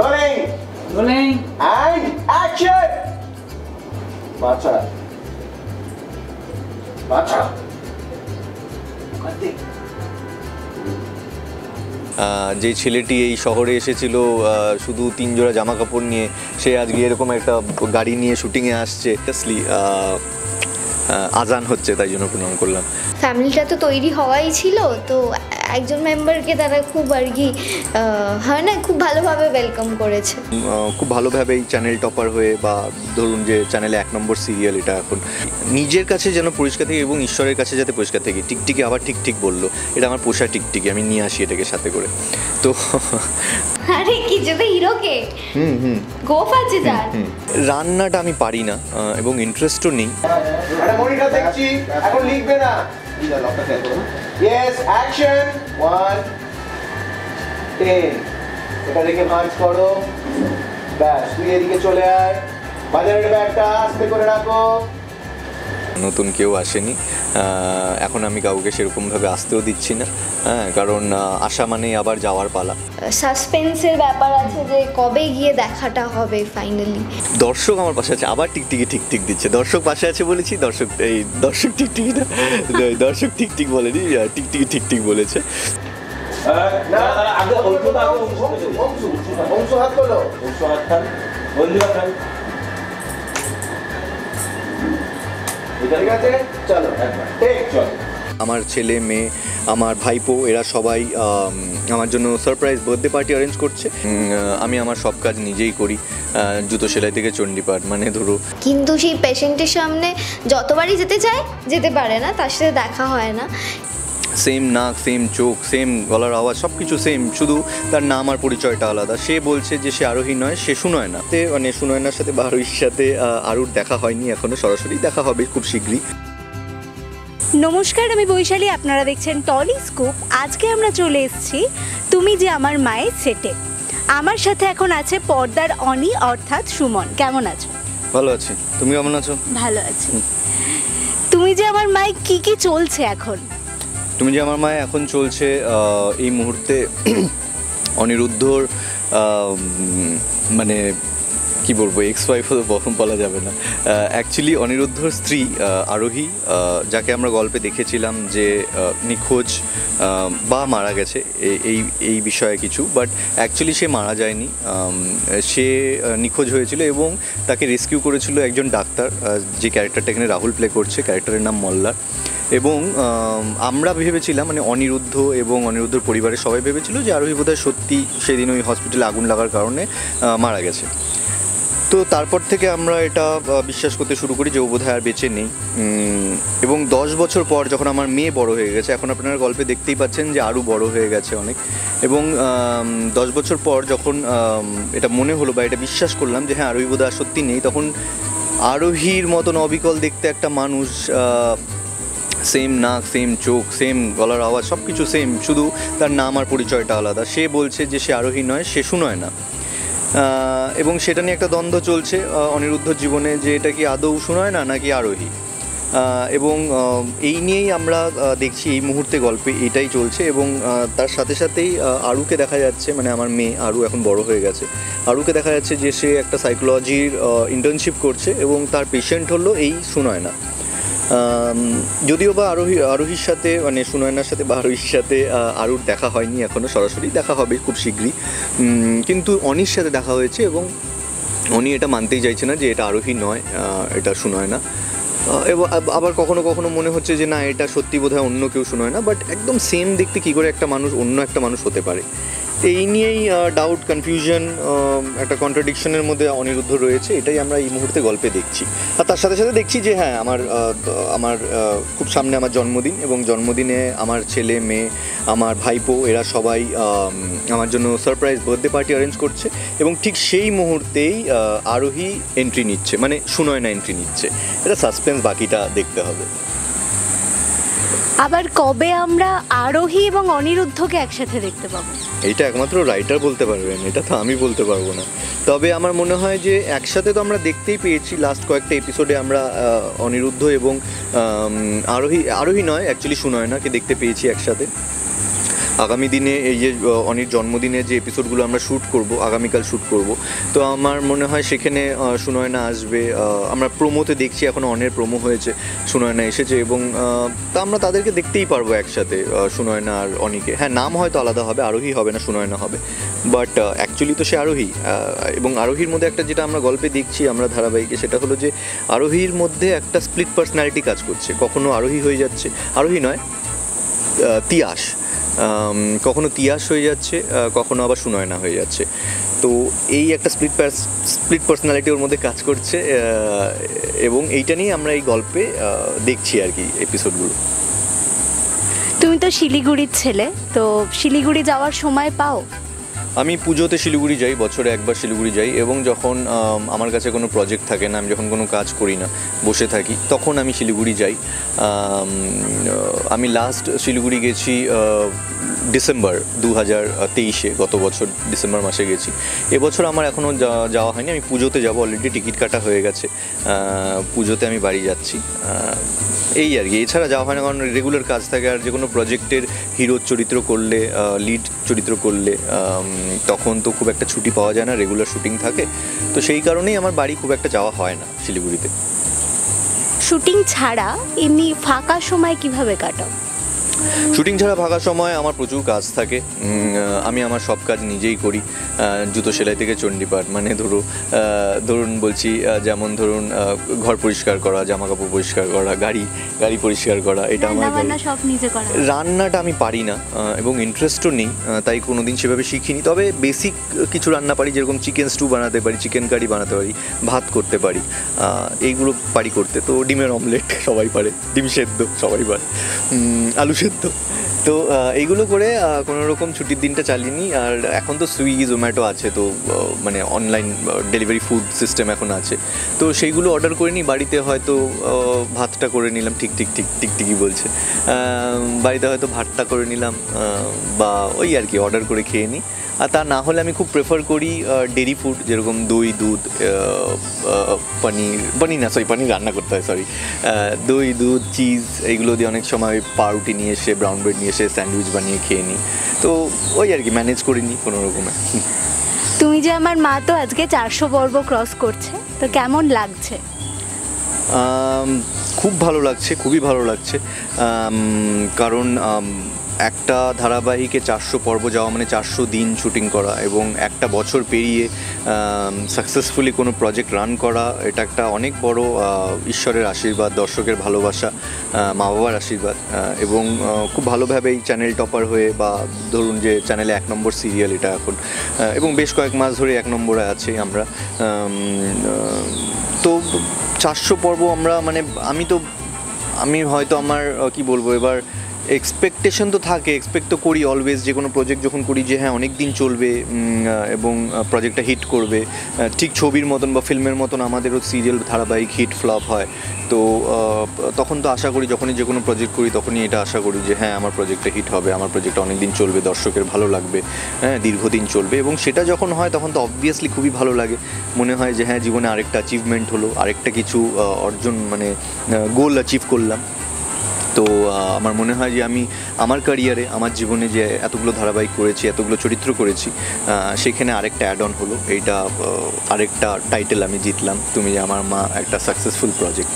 Rolling. Rolling. And action. বাচ্চা বাচ্চা যে ছেলেটি এই শহরে এসেছিল শুধু 3 জোড়া জামা কাপড় নিয়ে, সে আজকে এরকম একটা গাড়ি নিয়ে শুটিংয়ে আসছে। আজান হচ্ছে, তাই জন্য প্রণাম করলাম। ফ্যামিলিটা তো তৈরি হওয়াই ছিল, তো একজন মেম্বারকে তারা খুব আর কি হয় না, খুব ভালোভাবে ওয়েলকাম করেছে। খুব ভালোভাবেই চ্যানেল টপার হয়ে, বা ধরুন যে চ্যানেলে 1 নম্বর সিরিয়াল, এটা এখন নিজের কাছে যেন পরিষ্কার থেকে এবং ঈশ্বরের কাছে যাতে পরিষ্কার থেকে। টিকটিকি আবার ঠিক বললো, এটা আমার পোষা টিকটিকি, আমি নিয়ে আসি এটাকে সাথে করে। তো আরে কি যেতে হিরোকে গোফ আছে যার। রান্নাটা আমি পারি না এবং ইন্টারেস্টও নেই। একটা মনিটর দেখছি, এখন লিখবে না। Yes, action 1 10। এটা দেখে ভাঁজ করো, ব্যাস তুই এদিকে চলে আয়। বাজারের ব্যাগটা আস্তে করে রাখো। নতুন কেউ আসেনি, এখন আমি কাউকে সেরকমভাবে আসতেও দিচ্ছি না, হ্যাঁ, কারণ আসা মানে আবার যাওয়ার পালা। সাসপেন্সের ব্যাপার আছে যে কবে গিয়ে দেখাটা হবে ফাইনালি। দর্শক আমার পাশে আছে, আবার টিকটিকি ঠিক দিচ্ছে। দর্শক পাশে আছে বলেছি, দর্শক টিকটিকি না, দর্শক ঠিক বলেনি, টিকটিকি ঠিক বলেছে। না আগে অংশ হাত তোলো, বন্ধুরা খান। ঠিক আছে, চলো একবার চলো। আমার ছেলে মেয়ে, আমার ভাইপো, এরা সবাই আমার জন্য সারপ্রাইজ বার্থডে পার্টি অ্যারেঞ্জ করছে। আমি আমার সব কাজ নিজেই করি, জুতো সেলাই থেকে চণ্ডীপাঠ, মানে ধরো। কিন্তু সেই পেশেন্টের সামনে যতবারই যেতে চায় যেতে পারে না, তার সাথে দেখা হয় না। সেম নাক, সেম চোখ, সেম গলার আওয়াজ, সব কিছু সেম, শুধু তার নাম আর পরিচয়টা আলাদা। সে বলছে যে সে আরোহী নয়, সে সুনয়না। মানে সুনয়নার সাথে বা আরোহীর সাথে আরুর দেখা হয়নি এখনো, সরাসরি দেখা হবে খুব শীঘ্রই। নমস্কার, আমি বৈশালী, আপনারা দেখছেন টলি স্কুপ। আজকে আমরা চলে এসেছি তুমি যে আমার মায়ের সেটে। আমার সাথে এখন আছে পর্দার অনি অর্থাৎ সুমন। কেমন আছো? ভালো আছি, তুমি কেমন আছো? ভালো আছি। তুমি যে আমার মায়ের কি চলছে এখন? তুমি যে আমার মায়ে এখন চলছে এই মুহূর্তে অনিরুদ্ধর, মানে কি বলবো, এক্স ওয়াইফ বলা যাবে না, অ্যাকচুয়ালি অনিরুদ্ধর স্ত্রী আরোহী, যাকে আমরা গল্পে দেখেছিলাম যে নিখোঁজ বা মারা গেছে এই বিষয়ে কিছু, বাট অ্যাকচুয়ালি সে মারা যায়নি। সে নিখোঁজ হয়েছিল এবং তাকে রেস্কিউ করেছিল একজন ডাক্তার, যে ক্যারেক্টারটা এখানে রাহুল প্লে করছে, ক্যারেক্টারের নাম মল্লার। এবং আমরা ভেবেছিলাম, মানে অনিরুদ্ধ এবং অনিরুদ্ধর পরিবারের সবাই ভেবেছিল যে আরোহী বোধহয় সত্যি সেদিন ওই হসপিটালে আগুন লাগার কারণে মারা গেছে। তো তারপর থেকে আমরা এটা বিশ্বাস করতে শুরু করি যে ও বোধহয় আর বেঁচে নেই। এবং 10 বছর পর যখন আমার মেয়ে বড় হয়ে গেছে, এখন আপনারা গল্পে দেখতেই পাচ্ছেন যে আরও বড় হয়ে গেছে অনেক, এবং 10 বছর পর যখন এটা মনে হলো বা এটা বিশ্বাস করলাম যে হ্যাঁ আরোহী বোধহয় সত্যি নেই, তখন আরোহীর মতন অবিকল দেখতে একটা মানুষ, সেম নাক, সেম চোখ, সেম গলার আওয়াজ, সব কিছু সেম, শুধু তার নাম আর পরিচয়টা আলাদা। সে বলছে যে সে আরোহী নয়, সে সুনয়না। এবং সেটা নিয়ে একটা দ্বন্দ্ব চলছে অনিরুদ্ধর জীবনে, যে এটা কি আদৌ সুনয়না নাকি আরোহী। এবং এই নিয়েই আমরা দেখছি এই মুহূর্তে গল্পে এটাই চলছে। এবং তার সাথে সাথেই আরুকে দেখা যাচ্ছে, মানে আমার মেয়ে আরু এখন বড় হয়ে গেছে, আরুকে দেখা যাচ্ছে যে সে একটা সাইকোলজির ইন্টার্নশিপ করছে এবং তার পেশেন্ট হলো এই সুনয়না। যদিও বা আরোহীর সাথে, মানে সুনয়নার সাথে বা আরোহীর সাথে আরুর দেখা হয়নি এখনও, সরাসরি দেখা হবে খুব শীঘ্রই। কিন্তু অনির সাথে দেখা হয়েছে এবং অনি এটা মানতেই চাইছে না যে এটা আরোহী নয়, এটা সুনয়না। এবং আবার কখনো কখনো মনে হচ্ছে যে না, এটা সত্যি বোধহয় অন্য কেউ সুনয়না, বাট একদম সেম দেখতে কী করে একটা মানুষ অন্য একটা মানুষ হতে পারে। এই নিয়েই ডাউট, কনফিউশন, একটা কন্ট্রাডিকশনের মধ্যে অনিরুদ্ধ রয়েছে। এটাই আমরা এই মুহূর্তে গল্পে দেখছি। আর তার সাথে সাথে দেখছি যে হ্যাঁ আমার খুব সামনে আমার জন্মদিন, এবং জন্মদিনে আমার ছেলে মেয়ে, আমার ভাইপো, এরা সবাই আমার জন্য সারপ্রাইজ বার্থডে পার্টি অ্যারেঞ্জ করছে। এবং ঠিক সেই মুহূর্তেই আরোহী এন্ট্রি নিচ্ছে, মানে সুনয়না এন্ট্রি নিচ্ছে। এটা সাসপেন্স, বাকিটা দেখতে হবে। আবার কবে আমরা আরোহী এবং অনিরুদ্ধকে একসাথে দেখতে পাবো? এইটা একমাত্র রাইটার বলতে পারবেন, এটা তো আমি বলতে পারবো না। তবে আমার মনে হয় যে একসাথে তো আমরা দেখতেই পেয়েছি লাস্ট কয়েকটা এপিসোডে, আমরা অনিরুদ্ধ এবং আরোহী নয়, অ্যাকচুয়ালি সুনয়নাকে দেখতে পেয়েছি একসাথে। আগামী দিনে এই যে অনির জন্মদিনে যে এপিসোডগুলো আমরা শ্যুট করব, আগামীকাল শ্যুট করব, তো আমার মনে হয় সেখানে সুনয়না আসবে। আমরা প্রোমোতে দেখছি, এখন অনের প্রোমো হয়েছে, সুনয়না এসেছে এবং তা আমরা তাদেরকে দেখতেই পারবো একসাথে, সুনয়না আর অনিকে। হ্যাঁ, নাম হয়তো আলাদা হবে, আরোহী হবে না, সুনয়না হবে, বাট অ্যাকচুয়ালি তো সে আরোহী। এবং আরোহীর মধ্যে একটা যেটা আমরা গল্পে দেখছি আমরা ধারাবাহিকে, সেটা হলো যে আরোহীর মধ্যে একটা স্প্লিট পার্সোনালিটি কাজ করছে। কখনো আরোহী হয়ে যাচ্ছে, আরোহী নয় তিয়াস, কখনো তিয়াস হয়ে যাচ্ছে, কখনো আবার সুনয়না হয়ে যাচ্ছে। তো এই একটা স্প্লিট পার্সোনালিটি ওর মধ্যে কাজ করছে, এবং এইটা নিয়ে আমরা এই গল্পে দেখছি আর কি এপিসোডগুলো। তুমি তো শিলিগুড়ির ছেলে, তো শিলিগুড়ি যাওয়ার সময় পাও? আমি পুজোতে শিলিগুড়ি যাই, বছরে একবার শিলিগুড়ি যাই, এবং যখন আমার কাছে কোনো প্রজেক্ট থাকে না, আমি যখন কোনো কাজ করি না, বসে থাকি, তখন আমি শিলিগুড়ি যাই। আমি লাস্ট শিলিগুড়ি গেছি ডিসেম্বর 2023-এ, গত বছর ডিসেম্বর মাসে গেছি। এবছর আমার এখনও যাওয়া হয়নি, আমি পুজোতে যাব, অলরেডি টিকিট কাটা হয়ে গেছে, পুজোতে আমি বাড়ি যাচ্ছি, এই আর কি। এছাড়া যাওয়া হয় না, কারণ রেগুলার কাজ থাকে। আর যে কোনো প্রজেক্টের হিরো চরিত্র করলে, লিড চরিত্র করলে তখন তো খুব একটা ছুটি পাওয়া যায় না, রেগুলার শুটিং থাকে, তো সেই কারণেই আমার বাড়ি খুব একটা যাওয়া হয় না শিলিগুড়িতে। শুটিং ছাড়া এমনি ফাঁকা সময় কিভাবে কাটাও? শুটিং ছাড়া ফাঁকা সময় আমার প্রচুর কাজ থাকে, আমি আমার সব কাজ নিজেই করি, জুতো সেলাই থেকে চণ্ডীপাঠ, মানে ধরুন বলছি, যেমন ধরুন ঘর পরিষ্কার করা, জামা কাপড় পরিষ্কার করা, গাড়ি পরিষ্কার করা, এটা আমার সব নিজে করা। রান্নাটা আমি পারি না এবং ইন্টারেস্টও নেই, তাই কোনোদিন সেভাবে শিখিনি। তবে বেসিক কিছু রান্না পারি, যেরকম চিকেন স্টু বানাতে পারি, চিকেন কারি বানাতে পারি, ভাত করতে পারি, এইগুলো পারি করতে। তো ডিমের অমলেট সবাই পারে, ডিম সেদ্ধ সবাই পারে, আলু সেদ্ধ। তো এইগুলো করে কোনো রকম ছুটির দিনটা চালিয়ে নিই। আর এখন তো সুইগি জোম্যাটো আছে, তো মানে অনলাইন ডেলিভারি ফুড সিস্টেম এখন আছে, তো সেইগুলো অর্ডার করে নিই। বাড়িতে হয়তো ভাতটা করে নিলাম, ঠিকই বলছে, বাড়িতে হয়তো ভাতটা করে নিলাম, বা ওই আর কি অর্ডার করে খেয়ে নিই। আর তা না হলে আমি খুব প্রেফার করি ডেরি ফুড, যেরকম দই, দুধ, পনির রান্না করতে হয়, দই, দুধ, চিজ, এইগুলো দিয়ে অনেক সময় পাউরুটি নিয়ে এসে, ব্রাউন ব্রেড নিয়ে এসে স্যান্ডউইচ বানিয়ে খেয়ে নিই। তো ওই আর কি ম্যানেজ করে নিই কোনো রকমে। তুমি যে আমার মা তো আজকে 400 পর্ব ক্রস করছে, তো কেমন লাগছে? খুব ভালো লাগছে, খুবই ভালো লাগছে, কারণ একটা ধারাবাহিকে 400 পর্ব যাওয়া মানে 400 দিন শুটিং করা, এবং একটা বছর পেরিয়ে সাকসেসফুলি কোনো প্রজেক্ট রান করা, এটা একটা অনেক বড় ঈশ্বরের আশীর্বাদ, দর্শকের ভালোবাসা, মা বাবার আশীর্বাদ, এবং খুব ভালোভাবে এই চ্যানেল টপার হয়ে, বা ধরুন যে চ্যানেলে 1 নম্বর সিরিয়াল এটা এখন, এবং বেশ কয়েক মাস ধরে 1 নম্বরে আছি আমরা। তো 400 পর্ব আমরা, মানে আমি হয়তো আমার কি বলবো, এবার এক্সপেকটেশন তো থাকে, এক্সপেক্ট তো করি অলওয়েজ, যে কোনো প্রজেক্ট যখন করি, যে হ্যাঁ অনেক দিন চলবে এবং প্রজেক্টটা হিট করবে, ঠিক ছবির মতন বা ফিল্মের মতন আমাদেরও সিরিয়াল ধারাবাহিক হিট ফ্লপ হয়। তো তখন তো আশা করি, যখনই যে কোনো প্রজেক্ট করি তখনই এটা আশা করি যে হ্যাঁ আমার প্রজেক্টটা হিট হবে, আমার প্রজেক্টটা অনেক দিন চলবে, দর্শকের ভালো লাগবে, হ্যাঁ দীর্ঘদিন চলবে। এবং সেটা যখন হয় তখন তো অবভিয়াসলি খুবই ভালো লাগে, মনে হয় যে হ্যাঁ জীবনে আরেকটা অ্যাচিভমেন্ট হলো, আরেকটা কিছু অর্জন, মানে গোল অ্যাচিভ করলাম। তো আমার মনে হয় যে আমি আমার ক্যারিয়ারে, আমার জীবনে যে এতগুলো ধারাবাহিক করেছি, এতগুলো চরিত্র করেছি, সেখানে আরেকটা অ্যাড অন হলো, এইটা আরেকটা টাইটেল আমি জিতলাম, তুমি যে আমার মা, একটা সাকসেসফুল প্রজেক্ট।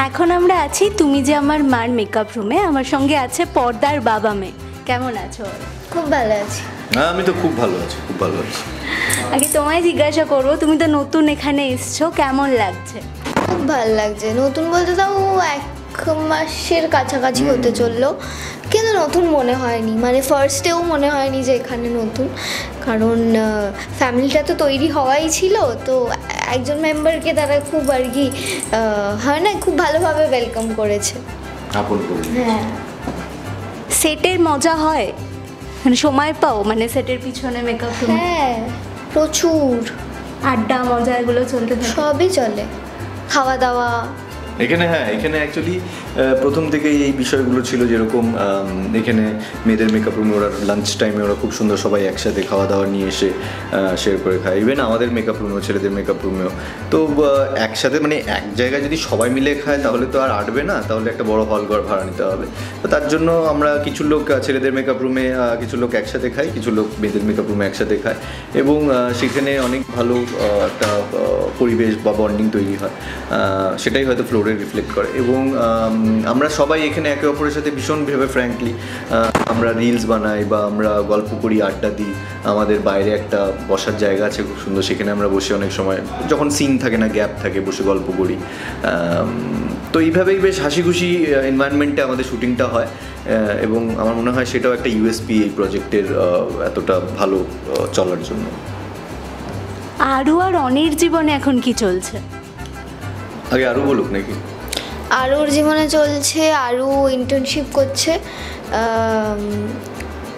এখন আমরা আছি তুমি যে আমার মার মেকআপ রুমে, আমার সঙ্গে আছে পর্দার বাবা মেয়ে। কেমন আছো? খুব ভালো আছি। হ্যাঁ, আমি তো খুব ভালো আছি, খুব ভালো আছি। আগে তোমায় জিজ্ঞাসা করবো, তুমি তো নতুন এখানে এসছো, কেমন লাগছে? খুব ভালো লাগছে। নতুন বলতে তাও 1 মাসের কাছাকাছি হতে চললো, কিন্তু নতুন মনে হয়নি, মানে ফার্স্টেও মনে হয়নি যে এখানে নতুন, কারণ ফ্যামিলিটা তো তৈরি হওয়াই ছিল। তো একজন মেম্বারকে তারা খুব আর কি হয় না, খুব ভালোভাবে ওয়েলকাম করেছে। হ্যাঁ, সেটের মজা হয়, মানে সময় পাও, মানে সেটের পিছনে মেকআপ রুমে? হ্যাঁ, প্রচুর আড্ডা, মজা, এগুলো চলতে থাকে? সবই চলে, খাওয়া দাওয়া এখানে হ্যাঁ, এখানে অ্যাকচুয়ালি প্রথম থেকেই এই বিষয়গুলো ছিল, যেরকম এখানে মেয়েদের মেকআপ রুমে ওরা লাঞ্চ টাইমে ওরা খুব সুন্দর সবাই একসাথে খাওয়া দাওয়া নিয়ে এসে শেয়ার করে খায়। ইভেন আমাদের মেকআপ রুমেও, ছেলেদের মেকআপ রুমেও। তো একসাথে মানে এক জায়গায় যদি সবাই মিলে খায় তাহলে তো আর আটবে না, তাহলে একটা বড় হল ঘর ভাড়া নিতে হবে। তো তার জন্য আমরা কিছু লোক ছেলেদের মেকআপ রুমে, কিছু লোক একসাথে খাই, কিছু লোক মেয়েদের মেকআপ রুমে একসাথে খায়, এবং সেখানে অনেক ভালো একটা পরিবেশ বা বন্ডিং তৈরি হয়। সেটাই হয়তো ফ্লোরে রিফ্লেক্ট করে। এবং আমরা সবাই এখানে একে অপরের সাথে ভীষণভাবে ফ্র্যাঙ্কলি আমরা রিলস বানাই বা আমরা গল্প করি, আড্ডা দিই। আমাদের বাইরে একটা বসার জায়গা আছে খুব সুন্দর, সেখানে আমরা বসে অনেক সময় যখন সিন থাকে না, গ্যাপ থাকে, বসে গল্প করি। তো এইভাবেই বেশ হাসি খুশি এনভায়রনমেন্টে আমাদের শুটিংটা হয়, এবং আমার মনে হয় সেটাও একটা ইউএসপি এই প্রজেক্টের এতটা ভালো চলার জন্য। আরু আর অনির জীবনে এখন কি চলছে? আগে আরও বলুক নাকি? আরুর জীবনে চলছে, আরু ইন্টার্নশিপ করছে।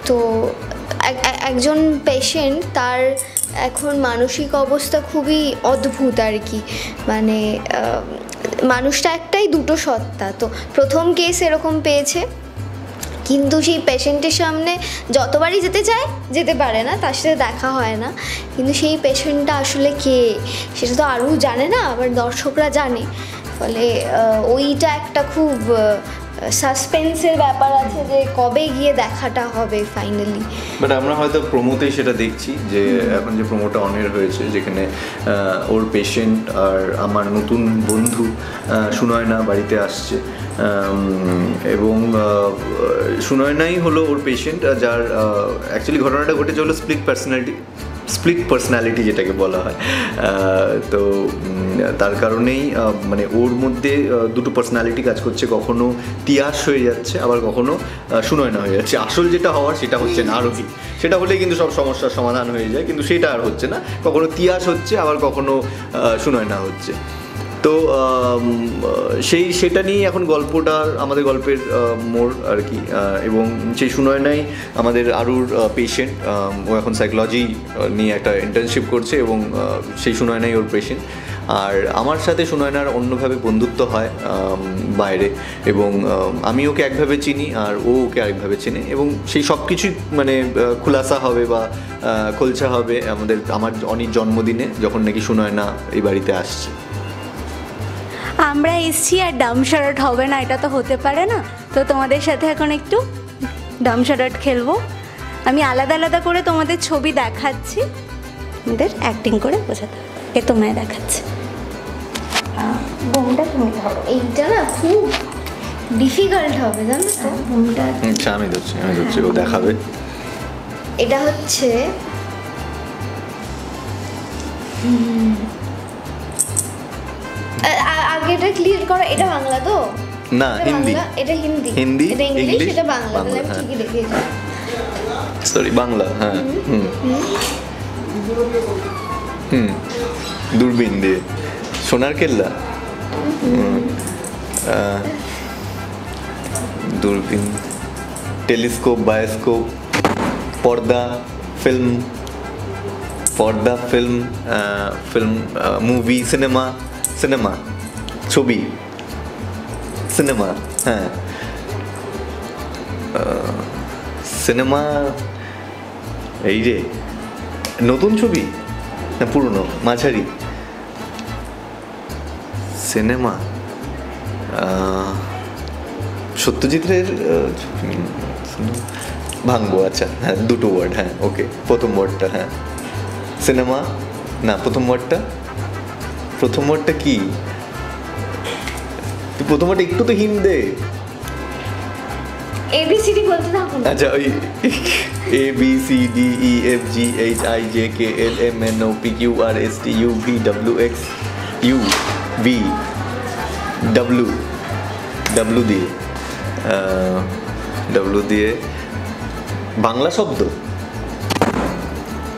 তো একজন পেশেন্ট, তার এখন মানসিক অবস্থা খুবই অদ্ভুত আর কি। মানে মানুষটা একটাই, দুটো সত্তা। তো প্রথম কেস এরকম পেয়েছে, কিন্তু সেই পেশেন্টের সামনে যতবারই যেতে চায় যেতে পারে না, তার সাথে দেখা হয় না। কিন্তু সেই পেশেন্টটা আসলে কে সেটা তো আরও জানে না, আবার দর্শকরা জানে। ফলে ওইটা একটা খুব সাসপেন্সের ব্যাপার আছে যে কবে গিয়ে দেখাটা হবে ফাইনালি। বাট আমরা হয়তো প্রোমোতেই সেটা দেখছি, যে এখন যে প্রোমোটা অনের হয়েছে, যেখানে ওর পেশেন্ট আর আমার নতুন বন্ধু সুনয়না বাড়িতে আসছে, এবং সুনয়নাই হলো ওর পেশেন্ট, যার অ্যাকচুয়ালি ঘটনাটা ঘটেছে হলো স্প্লিট পার্সোনালিটি যেটাকে বলা হয়। তো তার কারণেই মানে ওর মধ্যে দুটো পার্সোনালিটি কাজ করছে, কখনো তিয়াস হয়ে যাচ্ছে, আবার কখনো সুনয়না হয়ে যাচ্ছে। আসল যেটা হওয়ার সেটা হচ্ছে না আরোহী, সেটা হলেই কিন্তু সব সমস্যার সমাধান হয়ে যায়, কিন্তু সেটা আর হচ্ছে না। কখনো তিয়াস হচ্ছে, আবার কখনো সুনয়না হচ্ছে। তো সেটা নিয়ে এখন গল্পটার, আমাদের গল্পের মোড় আর কি। এবং সেই সুনয়নাই আমাদের আরুর পেশেন্ট, ও এখন সাইকোলজি নিয়ে একটা ইন্টার্নশিপ করছে, এবং সেই সুনয়নাই ওর পেশেন্ট। আর আমার সাথে সুনয়নার অন্যভাবে বন্ধুত্ব হয় বাইরে, এবং আমি ওকে একভাবে চিনি আর ও ওকে আরেকভাবে চেনে, এবং সেই সব কিছুই মানে খুলাসা হবে বা খোলসা হবে আমার অনেক জন্মদিনে, যখন নাকি সুনয়না এই বাড়িতে আসছে। আমরা এসছি আর ডাম শারাট হবে না, এটা তো হতে পারে না। তো তোমাদের সাথে এখন একটু ডাম শারাট খেলবো। আমি আলাদা আলাদা করে তোমাদের ছবি দেখাচ্ছি, তোমাদের অ্যাক্টিং করে বোঝাতে হবে। এ তোমায় দেখাচ্ছি, বোমটা তুমি ধরো। এইটা না খুব ডিফিকাল্ট হবে, জানো তো বোমটা। আচ্ছা, আমি ধরছি, ও দেখাবে। এটা হচ্ছে আগে এটা ক্লিয়ার করো, এটা বাংলা তো না? হিন্দি। এটা হিন্দি, হিন্দি, এটা ইংলিশ, ইংলিশ, এটা বাংলা। তাহলে আমি হ্যাঁ। ঠিকই দেখেছি। সরি, বাংলা। হ্যাঁ, দূরবীন দিয়ে, সোনার কেল্লা, দূরবীন, টেলিস্কোপ, বায়োস্কোপ, পর্দা, ফিল্ম, মুভি, সিনেমা, ছবি, সিনেমা। হ্যাঁ, সিনেমা। এই রে, নতুন ছবি না পুরনো, মাঝারি? সিনেমা, সত্যজিৎ রায়ের ভাঙবো। আচ্ছা, হ্যাঁ, দুটো ওয়ার্ড। হ্যাঁ, ওকে, প্রথম ওয়ার্ডটা। হ্যাঁ, সিনেমা না, প্রথম ওয়ার্ডটা কি? তুই প্রথম ওয়ার্ডটা একটু তো হিন্ট দে। এবিসিডি বলতে থাকো না। আচ্ছা, ওই ABCDEFGHIJKLMNOPQRSTUV W দিয়ে বাংলা শব্দ,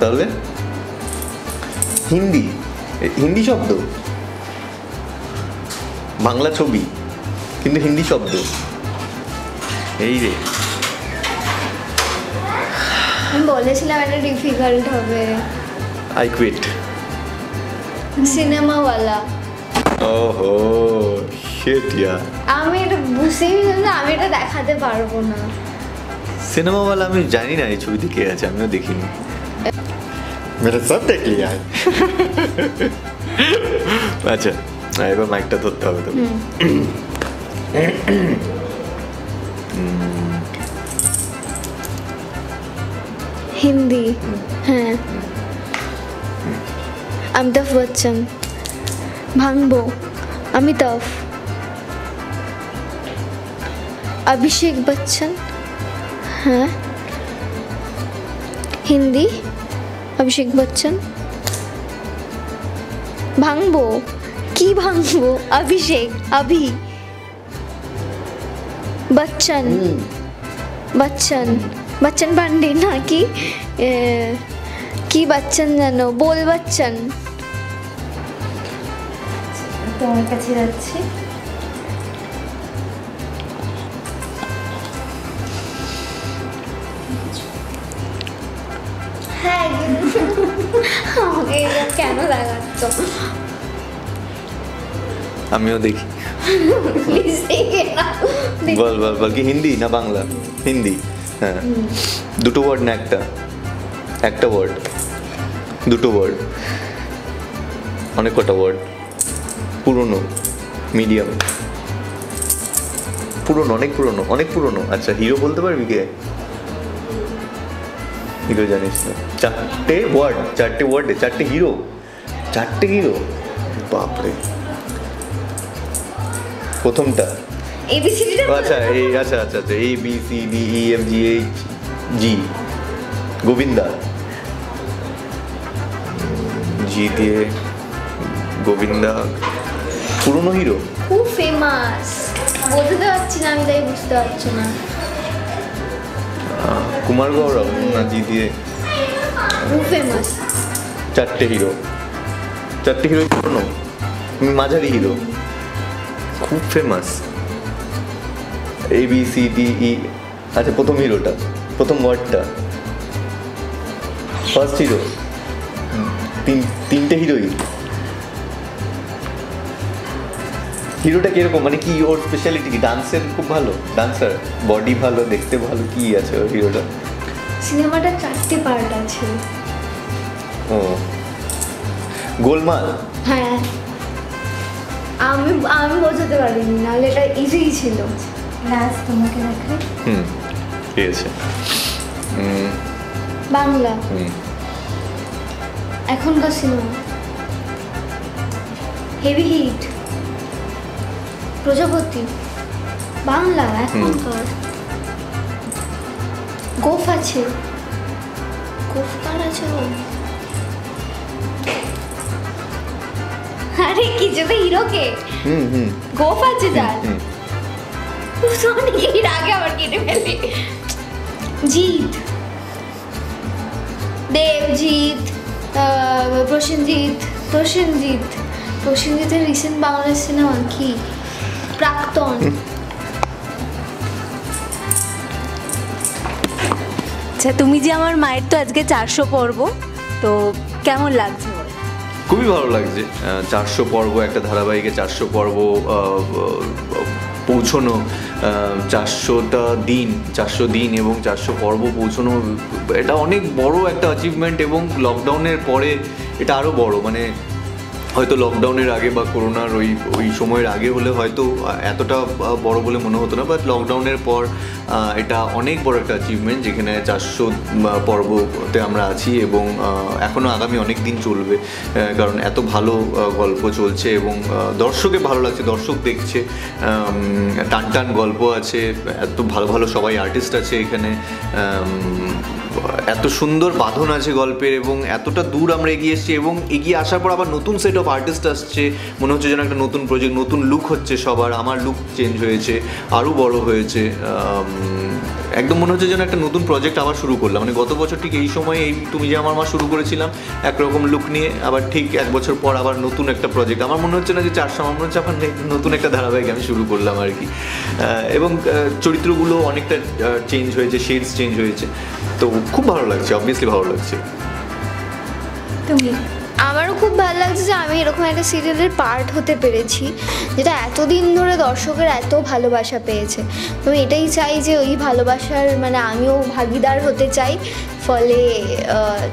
তাহলে হিন্দি শব্দ, বাংলা ছবি কিন্তু হিন্দি শব্দ। এই রে, আমি বলেছিলাম এটা ডিফিকাল্ট হবে। I quit. সিনেমাওয়ালা। ওহো শিট ইয়ার, আমি এটা বুঝতেই পারছি না, আমি এটা দেখাতে পারবো না। সিনেমাওয়ালা আমি জানি না এই ছবিতে কে আছে, আমিও দেখিনি। মেরা সব দেখ লিয়া। আচ্ছা এবার মাইকটা ধরতে হবে তো। হিন্দি, হ্যাঁ। অমিতাভ বচ্চন, ভাঙবো, অমিতাভ, অভিষেক বচ্চন, হ্যাঁ। হিন্দি, অভিষেক বচ্চন, ভাঙবো, কি ভাঙবো, অভিষেক, অভি, বচ্চন, বচ্চন, বচ্চন পান্ডে নাকি কি বচ্চন জানো, বল বচ্চন। তোমার কাছে যাচ্ছি। হ্যাঁ, আমাকে এটা কেন লাগাচ্ছ? আমিও দেখি। প্লিজ দেখে না। বল বল বল, কি হিন্দি না বাংলা? হিন্দি, হ্যাঁ। দুটো ওয়ার্ড না একটা? একটা ওয়ার্ড, দুটো ওয়ার্ড, অনেক কটা ওয়ার্ড? পুরনো, মিডিয়াম? পুরনো, অনেক পুরনো, অনেক পুরনো। আচ্ছা হিরো বলতে পারবি কে? হিরো জানিস না? চারটে ওয়ার্ড, চারটে ওয়ার্ডে চারটে হিরো, চারটে হিরো, বাপরে। প্রথমটা এবিসিডিটা আচ্ছা এই আচ্ছা আচ্ছা আচ্ছা A B C D E F G H G, Govinda, G দিয়ে গোবিন্দা, পুরনো হিরো, খুব ফেমাস। বলতে পারছি না আমি, তাই বুঝতে পারছি না। কুমার গৌরব না জি দিয়ে? খুব ফেমাস। চারটে হিরো, চারটে হিরো পুরনো, মাঝারি হিরো, খুব ফেমাস। এ বি সি ডি ই। আচ্ছা প্রথম হিরোটা, প্রথম ওয়ার্ডটা, ফার্স্ট হিরো, তিনটে হিরোই। হিরোটা কিরকম, মানে কি ওর স্পেশালিটি কি? ডান্সের খুব ভালো ডান্সার, বডি ভালো, দেখতে ভালো, কি আছে ওর হিরোটা? সিনেমাটা চারটে পার্ট আছে। ও গোলমাল। হ্যাঁ, আমি আমি বোঝাতে পারিনি, নাহলে এটা ইজি ছিল। লাস্ট তোমাকে দেখাই। ঠিক আছে। বাংলা, এখনকার সিনেমা, হেভি হিট, প্রজাপতি, বাংলা এখনকার। গোফ আছে, গোফ কার আছে গো? আরে কিছু তো হিরোকে গোফ আছে যার। এর আগে আবার কেটে ফেলি। জিৎ, দেবজিৎ, প্রসেনজিৎ, প্রসেনজিৎ, প্রসেনজিতের রিসেন্ট বাংলা সিনেমা কি? প্রাক্তন। আচ্ছা তুমি যে আমার মায়ের, তো আজকে 400 পর্ব, তো কেমন লাগছে? খুবই ভালো লাগছে। 400 পর্ব, একটা ধারাবাহিকে 400 পর্ব পৌঁছনো, 400টা দিন, 400 দিন এবং 400 পর্ব পৌঁছনো, এটা অনেক বড় একটা অ্যাচিভমেন্ট। এবং লকডাউনের পরে এটা আরও বড়, মানে হয়তো লকডাউনের আগে বা করোনার ওই সময়ের আগে হলে হয়তো এতটা বড় বলে মনে হতো না, বাট লকডাউনের পর এটা অনেক বড় একটা অ্যাচিভমেন্ট, যেখানে 400 পর্বতে আমরা আছি এবং এখনও আগামী অনেক দিন চলবে, কারণ এত ভালো গল্প চলছে এবং দর্শকের ভালো লাগছে, দর্শক দেখছে, টান টান গল্প আছে, এত ভালো ভালো সবাই আর্টিস্ট আছে এখানে, এত সুন্দর বাঁধন আছে গল্পের, এবং এতটা দূর আমরা এগিয়ে এসেছি, এবং এগিয়ে আসার পর আবার নতুন সেট অফ আর্টিস্ট আসছে, মনে হচ্ছে যেন একটা নতুন প্রজেক্ট, নতুন লুক হচ্ছে সবার। আমার লুক চেঞ্জ হয়েছে, আরও বড় হয়েছে, একদম মনে হচ্ছে যেন একটা নতুন প্রজেক্ট আবার শুরু করলাম। মানে গত বছর ঠিক এই সময় এই তুমি যে আমার মা শুরু করেছিলাম একরকম লুক নিয়ে, আবার ঠিক 1 বছর পর আবার নতুন একটা প্রজেক্ট। আমার মনে হচ্ছে না যে 400, আমার মনে হচ্ছে আবার নতুন একটা ধারাবাহিক আমি শুরু করলাম আর কি। এবং চরিত্রগুলো অনেকটা চেঞ্জ হয়েছে, শেডস চেঞ্জ হয়েছে, তো খুব ভালো লাগছে, অবভিয়াসলি ভালো লাগছে। তুমি? আমারও খুব ভালো লাগছে যে আমি এরকম একটা সিরিয়ালের পার্ট হতে পেরেছি, যেটা এতদিন ধরে দর্শকের এত ভালোবাসা পেয়েছে। তো আমি এটাই চাই যে ওই ভালোবাসার মানে আমিও ভাগিদার হতে চাই। ফলে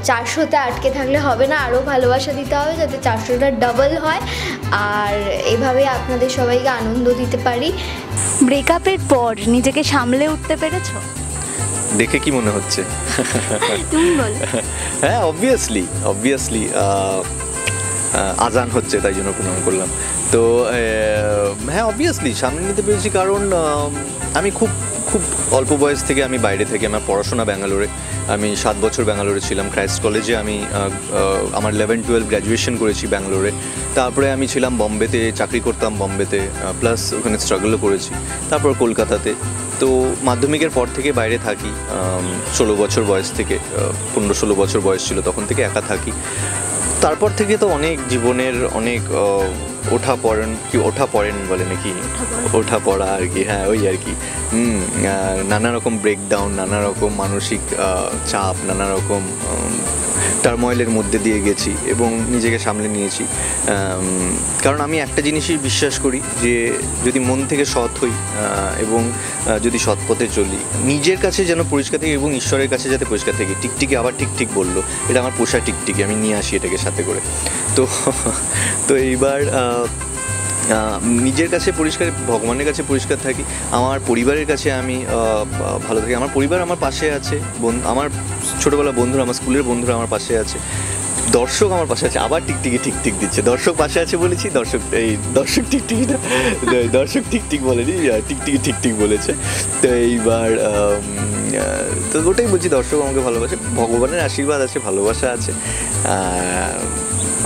400তে আটকে থাকলে হবে না, আরও ভালোবাসা দিতে হবে যাতে 400টা ডাবল হয়, আর এভাবে আপনাদের সবাইকে আনন্দ দিতে পারি। ব্রেকআপের পর নিজেকে সামলে উঠতে পেরেছো? দেখে কি মনে হচ্ছে? তুমি বলো। হ্যাঁ, অবভিয়াসলি আজান হচ্ছে তাই জন্য প্রণাম করলাম। তো হ্যাঁ, অবভিয়াসলি সামনে নিতে পেরেছি, কারণ আমি খুব অল্প বয়স থেকে আমি বাইরে থেকে আমার পড়াশোনা ব্যাঙ্গালোরে, আমি 7 বছর ব্যাঙ্গালোরে ছিলাম। ক্রাইস্ট কলেজে আমি আমার 11-12 গ্র্যাজুয়েশন করেছি ব্যাঙ্গালোরে। তারপরে আমি ছিলাম বম্বেতে, চাকরি করতাম বম্বেতে, প্লাস ওখানে স্ট্রাগলও করেছি। তারপর কলকাতাতে। তো মাধ্যমিকের পর থেকে বাইরে থাকি, 16 বছর বয়স থেকে, 15-16 বছর বয়স ছিল তখন থেকে একা থাকি। তারপর থেকে তো অনেক জীবনের অনেক ওঠা পড়েন বলে নাকি, ওঠা পড়া আর কি, হ্যাঁ ওই আর কি, নানা রকম ব্রেকডাউন, নানা রকম মানসিক চাপ, নানা রকম টার্ময়েলের মধ্যে দিয়ে গেছি এবং নিজেকে সামলে নিয়েছি। কারণ আমি একটা জিনিসই বিশ্বাস করি যে যদি মন থেকে সৎ হই এবং যদি সৎ পথে চলি, নিজের কাছে যেন পরিষ্কার থাকি এবং ঈশ্বরের কাছে যাতে পরিষ্কার থাকি। টিকটিকি আবার ঠিক বললো, এটা আমার পোষা টিকটিকি, আমি নিয়ে আসি এটাকে সাথে করে। তো এইবার নিজের কাছে পরিষ্কার, ভগবানের কাছে পরিষ্কার থাকি, আমার পরিবারের কাছে আমি ভালো থাকি। আমার পরিবার আমার পাশে আছে, আমার ছোটোবেলা বন্ধুরা, আমার স্কুলের বন্ধুরা আমার পাশে আছে, দর্শক আমার পাশে আছে, আবার টিকটিকি দিচ্ছে। দর্শক পাশে আছে বলেছি, দর্শক টিকটিকি বলেনি, টিকটিকি বলেছে। তো এইবার তো ওটাই বলছি, দর্শক আমাকে ভালোবাসে, ভগবানের আশীর্বাদ আছে, ভালোবাসা আছে।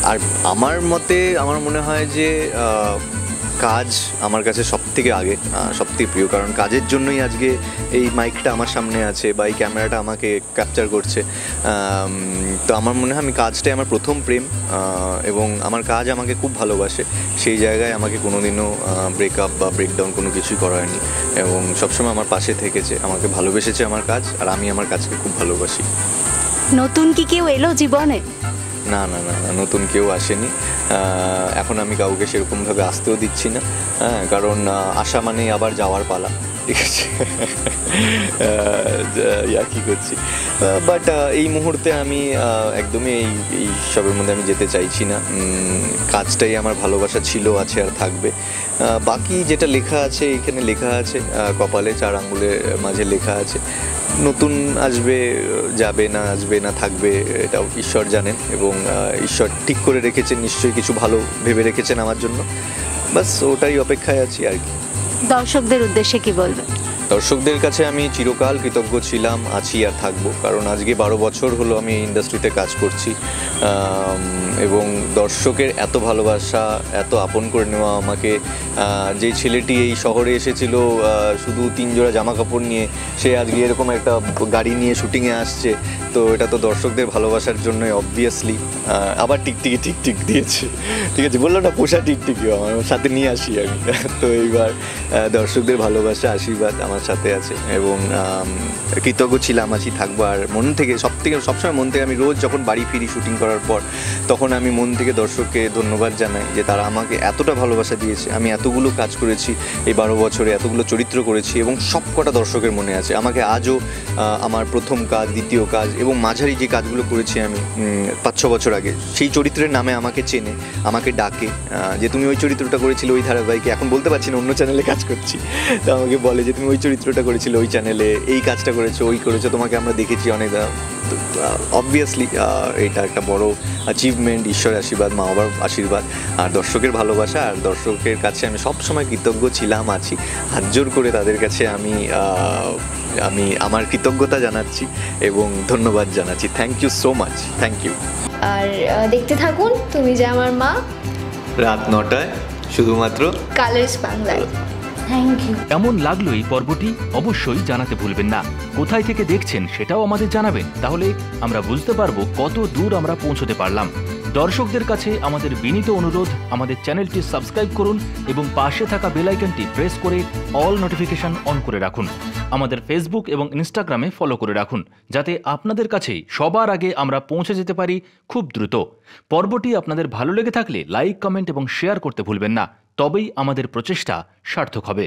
আর আমার মনে হয় যে কাজ আমার কাছে সবথেকে আগে, সবথেকে প্রিয়, কারণ কাজের জন্যই আজকে এই মাইকটা আমার সামনে আছে বা এই ক্যামেরাটা আমাকে ক্যাপচার করছে। তো আমার মনে হয় কাজটাই আমার প্রথম প্রেম, এবং আমার কাজ আমাকে খুব ভালোবাসে। সেই জায়গায় আমাকে কোনোদিনও ব্রেকআপ বা ব্রেকডাউন কোনো কিছুই করা হয়নি, এবং সবসময় আমার পাশে থেকেছে, আমাকে ভালোবেসেছে আমার কাজ, আর আমি আমার কাজকে খুব ভালোবাসি। নতুন কি কেউ এলো জীবনে? না, নতুন কেউ আসেনি। এখন আমি কাউকে সেরকমভাবে আসতেও দিচ্ছি না, কারণ আসা মানেই আবার যাওয়ার পালা, ঠিক আছে? কি করছি, বাট এই মুহূর্তে আমি একদমই এই সবের মধ্যে আমি যেতে চাইছি না। কাজটাই আমার ভালোবাসা ছিল, আছে আর থাকবে। বাকি যেটা লেখা আছে, এখানে লেখা আছে কপালে 4 আঙ্গুলের মাঝে লেখা আছে, নতুন আসবে, যাবে না থাকবে, এটাও ঈশ্বর জানেন, এবং ঈশ্বর ঠিক করে রেখেছেন, নিশ্চয়ই কিছু ভালো ভেবে রেখেছেন আমার জন্য। বাস ওটাই অপেক্ষায় আছি আর কি। দর্শকদের উদ্দেশ্যে কি বলবেন? দর্শকদের কাছে আমি চিরকাল কৃতজ্ঞ ছিলাম, আছি আর থাকবো, কারণ আজকে 12 বছর হলো আমি এই ইন্ডাস্ট্রিতে কাজ করছি, এবং দর্শকের এত ভালোবাসা, এত আপন করে নেওয়া আমাকে। যে ছেলেটি এই শহরে এসেছিল শুধু 3 জোড়া জামা কাপড় নিয়ে, সে আজকে এরকম একটা গাড়ি নিয়ে শুটিংয়ে আসছে, তো এটা তো দর্শকদের ভালোবাসার জন্যই অবভিয়াসলি। আবার টিকটিকি দিয়েছে, ঠিক আছে, বললাম না পোষা টিকটিকি আমার সাথে নিয়ে আসি আমি। তো এইবার দর্শকদের ভালোবাসা, আশীর্বাদ আমার সাথে আছে, এবং কৃতজ্ঞ ছিলাম, আছি, থাকবো। আর মন থেকে সবসময় মন থেকে আমি রোজ যখন বাড়ি ফিরি শুটিং করার পর, তখন আমি মন থেকে দর্শককে ধন্যবাদ জানাই যে তারা আমাকে এতটা ভালোবাসা দিয়েছে। আমি এতগুলো কাজ করেছি এই 12 বছরে, এতগুলো চরিত্র করেছি, এবং সব কটা দর্শকের মনে আছে। আমাকে আজও আমার প্রথম কাজ, দ্বিতীয় কাজ এবং মাঝারি যে কাজগুলো করেছি আমি 5-6 বছর আগে, সেই চরিত্রের নামে আমাকে চেনে, আমাকে ডাকে যে তুমি ওই চরিত্রটা করেছিলে ওই ধারাবাহিকে, এখন বলতে পারছি না, অন্য চ্যানেলে কাজ করছি, তো আমাকে বলে যে তুমি ওই চরিত্রটা করেছিলে ওই চ্যানেলে, এই কাজটা করেছো, তোমাকে আমরা দেখেছি অনেক। অবভিয়াসলি এটা একটা বড় অ্যাচিভমেন্ট, ঈশ্বরের আশীর্বাদ, মা বাবার আশীর্বাদ, আর দর্শকের ভালোবাসা। আর দর্শকের কাছে আমি সবসময় কৃতজ্ঞ ছিলাম, আছি। হাত জোর করে তাদের কাছে আমি আমার কৃতজ্ঞতা জানাচ্ছি এবং ধন্যবাদ জানাচ্ছি। Thank you so much, thank you. আর দেখতে থাকুন তুমি যে আমার মা, রাত 9টায় শুধুমাত্র কালার্স বাংলায়। Thank you. কেমন লাগলো এই পর্বটি অবশ্যই জানাতে ভুলবেন না। কোথায় থেকে দেখছেন সেটাও আমাদের জানাবেন, তাহলে আমরা বুঝতে পারবো কত দূর আমরা পৌঁছতে পারলাম। দর্শকদের কাছে আমাদের বিনীত অনুরোধ, আমাদের চ্যানেলটি সাবস্ক্রাইব করুন এবং পাশে থাকা বেল আইকনটি প্রেস করে অল নোটিফিকেশন অন করে রাখুন। আমাদের ফেসবুক এবং ইনস্টাগ্রামে ফলো করে রাখুন, যাতে আপনাদের কাছেই সবার আগে আমরা পৌঁছে যেতে পারি খুব দ্রুত। পর্বটি আপনাদের ভালো লেগে থাকলে লাইক, কমেন্ট এবং শেয়ার করতে ভুলবেন না, তবেই আমাদের প্রচেষ্টা সার্থক হবে।